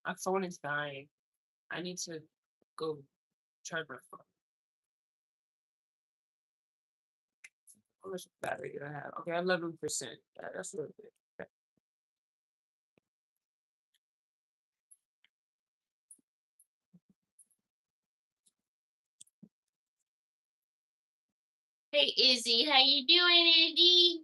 My phone is dying. I need to go charge my phone. How much battery do I have? Okay, 11%. Yeah, that's a little bit. Okay. Hey Izzy, how you doing, Izzy?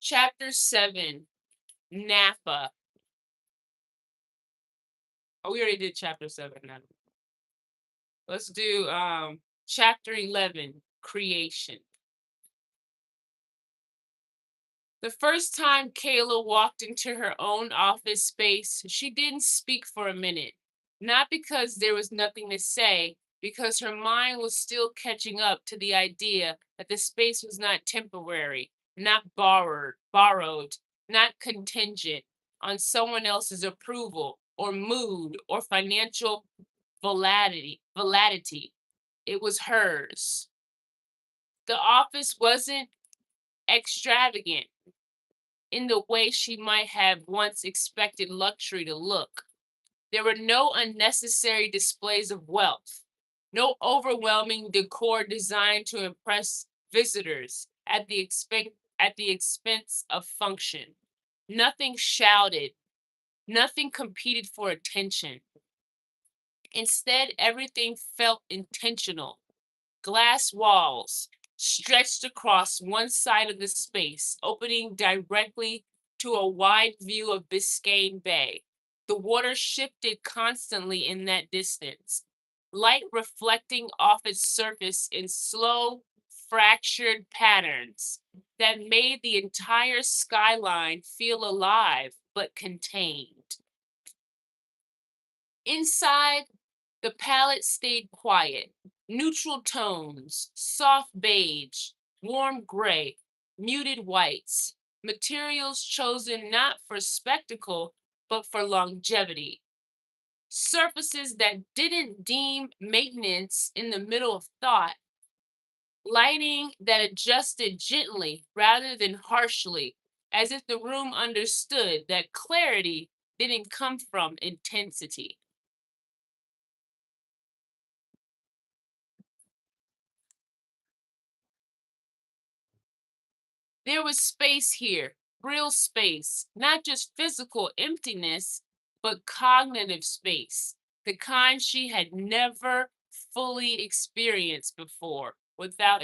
Chapter 7, Napa. Oh, we already did chapter 7 now. Let's do chapter 11, Creation. The first time Kayla walked into her own office space, she didn't speak for a minute. Not because there was nothing to say, because her mind was still catching up to the idea that the space was not temporary, not borrowed, not contingent on someone else's approval or mood or financial validity. It was hers. The office wasn't extravagant in the way she might have once expected luxury to look. There were no unnecessary displays of wealth, no overwhelming decor designed to impress visitors at the expense of function. Nothing shouted, nothing competed for attention. Instead, everything felt intentional. Glass walls stretched across one side of the space, opening directly to a wide view of Biscayne Bay. The water shifted constantly in that distance, light reflecting off its surface in slow, fractured patterns that made the entire skyline feel alive but contained. Inside, the palette stayed quiet. Neutral tones, soft beige, warm gray, muted whites, materials chosen not for spectacle but for longevity. Surfaces that didn't deem maintenance in the middle of thought. Lighting that adjusted gently rather than harshly, as if the room understood that clarity didn't come from intensity. There was space here, real space, not just physical emptiness, but cognitive space, the kind she had never fully experienced before without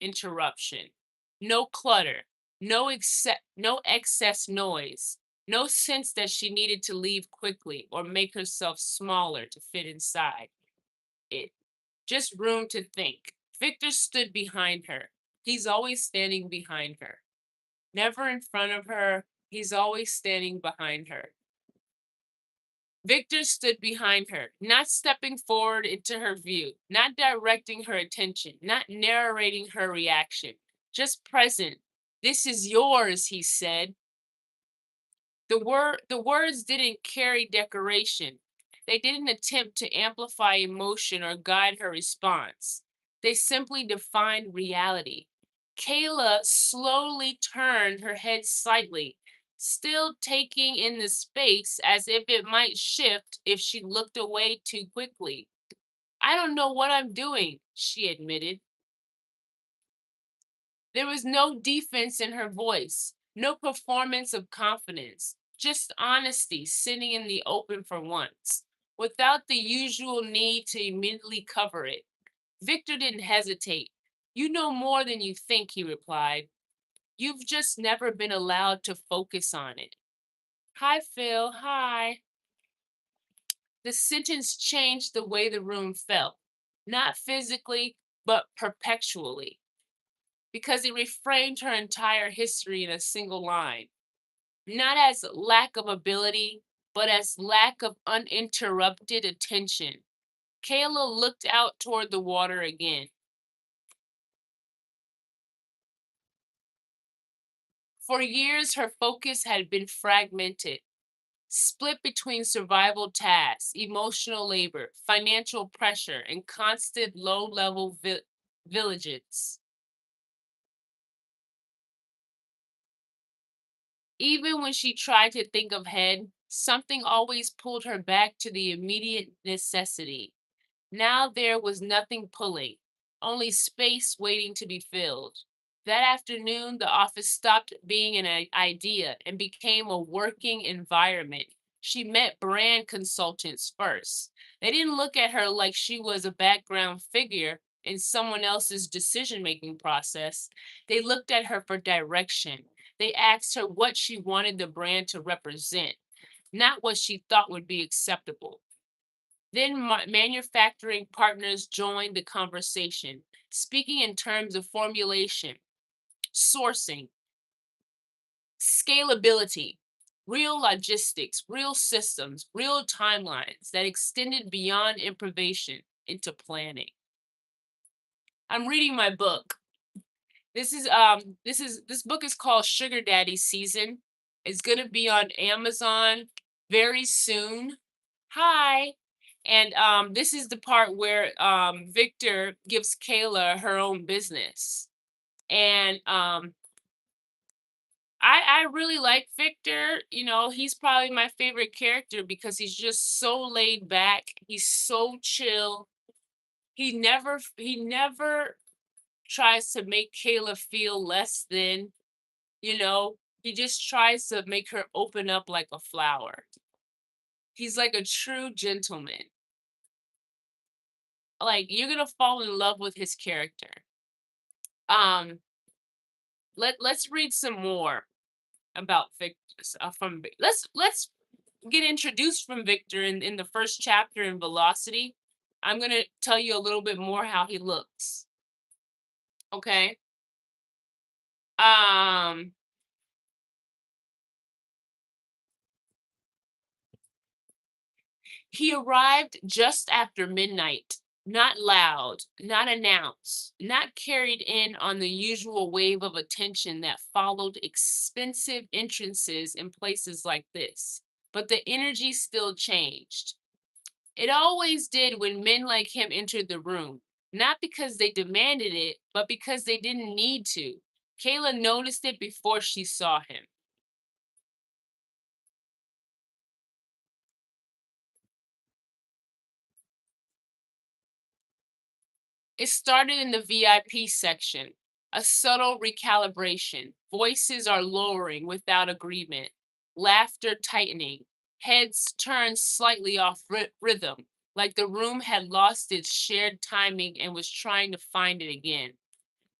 interruption. No clutter, no excess noise, no sense that she needed to leave quickly or make herself smaller to fit inside it. Just room to think. Victor stood behind her. He's always standing behind her. Never in front of her, he's always standing behind her. Victor stood behind her, not stepping forward into her view, not directing her attention, not narrating her reaction, just present. This is yours, he said. The words didn't carry decoration. They didn't attempt to amplify emotion or guide her response. They simply defined reality. Kayla slowly turned her head slightly, still taking in the space as if it might shift if she looked away too quickly. I don't know what I'm doing, she admitted. There was no defense in her voice, no performance of confidence, just honesty sitting in the open for once, without the usual need to immediately cover it. Victor didn't hesitate. You know more than you think, he replied. You've just never been allowed to focus on it. Hi, Phil. Hi. The sentence changed the way the room felt, not physically, but perpetually, because it reframed her entire history in a single line, not as lack of ability, but as lack of uninterrupted attention. Kayla looked out toward the water again. For years, her focus had been fragmented, split between survival tasks, emotional labor, financial pressure, and constant low level vigilance. Even when she tried to think ahead, something always pulled her back to the immediate necessity. Now there was nothing pulling, only space waiting to be filled. That afternoon, the office stopped being an idea and became a working environment. She met brand consultants first. They didn't look at her like she was a background figure in someone else's decision making process. They looked at her for direction. They asked her what she wanted the brand to represent, not what she thought would be acceptable. Then manufacturing partners joined the conversation, speaking in terms of formulation, sourcing, scalability, real logistics, real systems, real timelines that extended beyond improvisation into planning. I'm reading my book. This book is called Sugar Daddy Season. It's going to be on Amazon very soon. Hi. And this is the part where Victor gives Kayla her own business. And I really like Victor. You know, he's probably my favorite character because he's just so laid back. He's so chill. He never tries to make Kayla feel less than, you know. He just tries to make her open up like a flower. He's like a true gentleman. Like you're gonna fall in love with his character. Um, let's read some more about Victor let's get introduced from Victor in the first chapter in Velocity. I'm gonna tell you a little bit more how he looks. Okay. Um, he arrived just after midnight, not loud, not announced, not carried in on the usual wave of attention that followed expensive entrances in places like this. But the energy still changed. It always did when men like him entered the room, not because they demanded it, but because they didn't need to. Kayla noticed it before she saw him. It started in the VIP section, a subtle recalibration. Voices are lowering without agreement, laughter tightening, heads turned slightly off rhythm, like the room had lost its shared timing and was trying to find it again.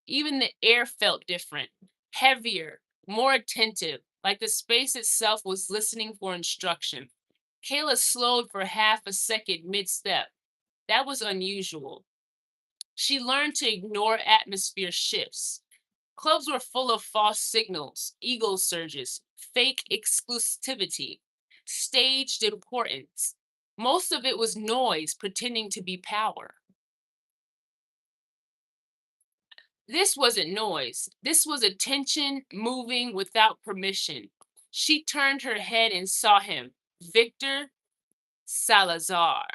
Even the air felt different, heavier, more attentive, like the space itself was listening for instruction. Kayla slowed for half a second mid step. That was unusual. She learned to ignore atmosphere shifts. Clubs were full of false signals, ego surges, fake exclusivity, staged importance. Most of it was noise pretending to be power. This wasn't noise. This was attention moving without permission. She turned her head and saw him, Victor Salazar,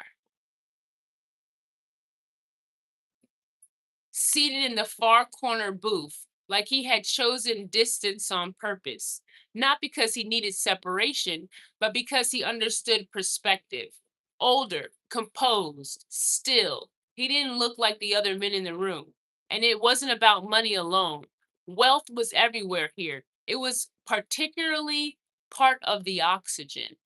seated in the far corner booth, like he had chosen distance on purpose, not because he needed separation, but because he understood perspective. Older, composed, still. He didn't look like the other men in the room. And it wasn't about money alone. Wealth was everywhere here. It was particularly part of the oxygen.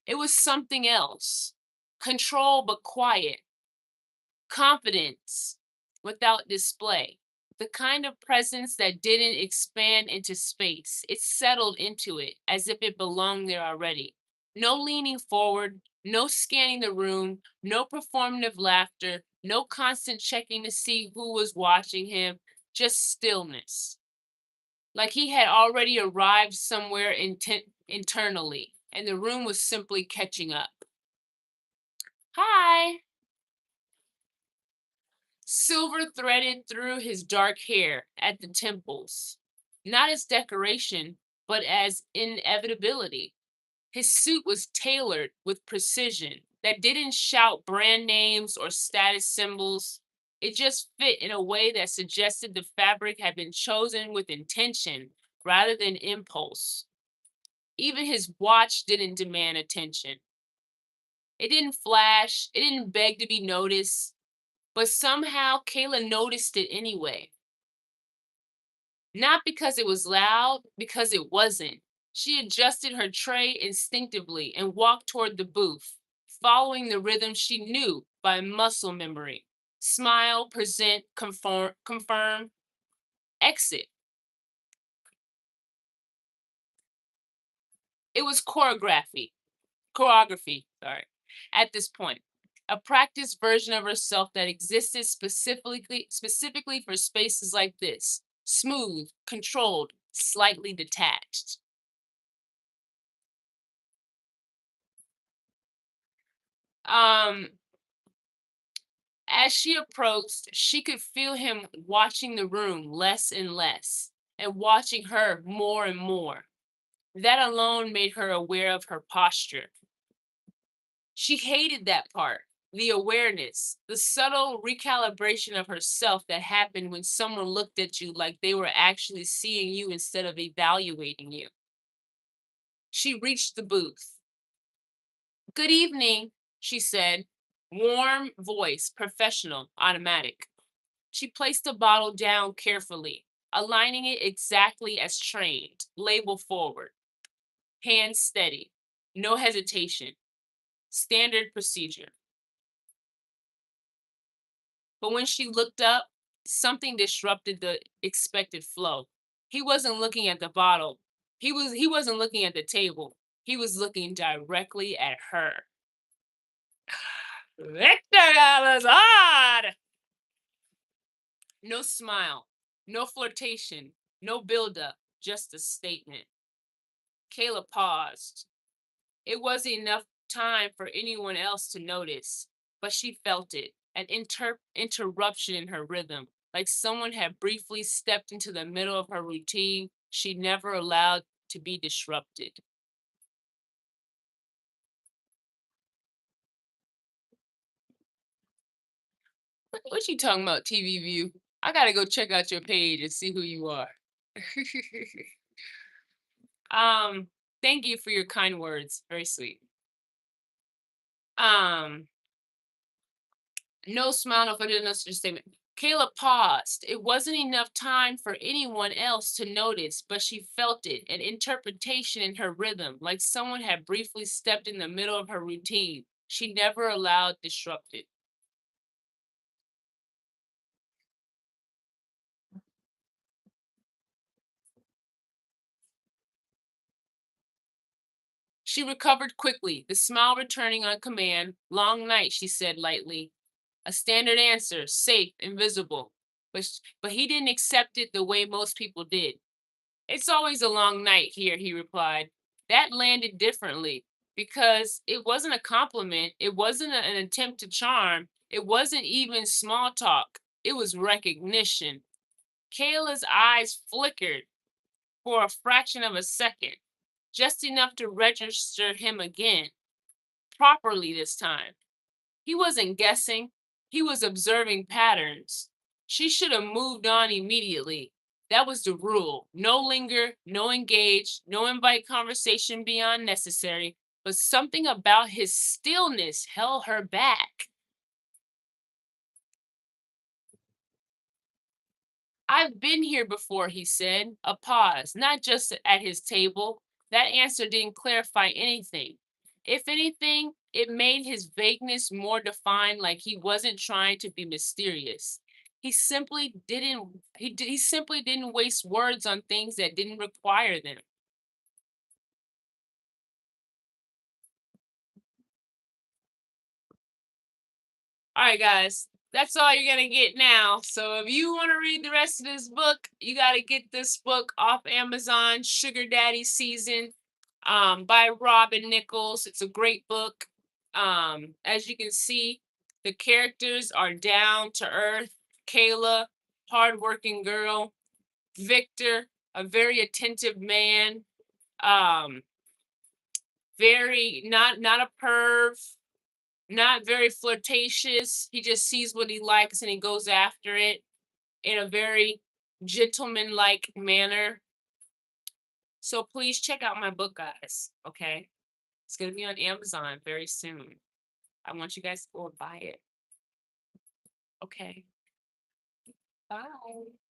It was something else. Control but quiet, confidence without display. The kind of presence that didn't expand into space. It settled into it as if it belonged there already. No leaning forward, no scanning the room, no performative laughter, no constant checking to see who was watching him, just stillness. Like he had already arrived somewhere internally, and the room was simply catching up. Hi! Silver threaded through his dark hair at the temples, not as decoration, but as inevitability. His suit was tailored with precision that didn't shout brand names or status symbols. It just fit in a way that suggested the fabric had been chosen with intention rather than impulse. Even his watch didn't demand attention. It didn't flash, it didn't beg to be noticed, but somehow Kayla noticed it anyway. Not because it was loud, because it wasn't. She adjusted her tray instinctively and walked toward the booth, following the rhythm she knew by muscle memory. Smile, present, confirm, exit. It was choreography, sorry, at this point. A practiced version of herself that existed specifically for spaces like this. Smooth, controlled, slightly detached. Um, as she approached, she could feel him watching the room less and less, and watching her more and more. That alone made her aware of her posture. She hated that part, the awareness, the subtle recalibration of herself that happened when someone looked at you like they were actually seeing you instead of evaluating you. She reached the booth. Good evening, she said. Warm voice, professional, automatic. She placed the bottle down carefully, aligning it exactly as trained, label forward, hands steady, no hesitation, standard procedure. But when she looked up, something disrupted the expected flow. He wasn't looking at the bottle. He wasn't looking at the table. He was looking directly at her. Victor Alazard! No smile, no flirtation, no buildup, just a statement. Kayla paused. It wasn't enough time for anyone else to notice, but she felt it, an interruption in her rhythm, like someone had briefly stepped into the middle of her routine she never allowed to be disrupted. What you talking about, TV View? I gotta go check out your page and see who you are. um, Thank you for your kind words. Very sweet. Um, No smile, no further no statement. Kayla paused. It wasn't enough time for anyone else to notice, but she felt it, an interpretation in her rhythm, like someone had briefly stepped in the middle of her routine. She never allowed disrupted. She recovered quickly, the smile returning on command. Long night, she said lightly. A standard answer, safe, invisible. But he didn't accept it the way most people did. It's always a long night here, he replied. That landed differently because it wasn't a compliment. It wasn't an attempt to charm. It wasn't even small talk. It was recognition. Kayla's eyes flickered for a fraction of a second, just enough to register him again, properly this time. He wasn't guessing, he was observing patterns. She should have moved on immediately. That was the rule. No linger, no engage, no invite conversation beyond necessary. But something about his stillness held her back. I've been here before, he said. A pause, not just at his table. That answer didn't clarify anything. If anything, it made his vagueness more defined, like he wasn't trying to be mysterious. he simply didn't waste words on things that didn't require them. All right, guys, that's all you're gonna get now. So if you want to read the rest of this book, you got to get this book off Amazon, Sugar Daddy Season, by Robin Nichols. It's a great book. As you can see, the characters are down to earth. Kayla, hardworking girl. Victor, a very attentive man. Um, very not a perv, not very flirtatious. He just sees what he likes and he goes after it in a very gentleman-like manner. So please check out my book, guys. Okay, it's gonna be on Amazon very soon. I want you guys to go and buy it. Okay, bye.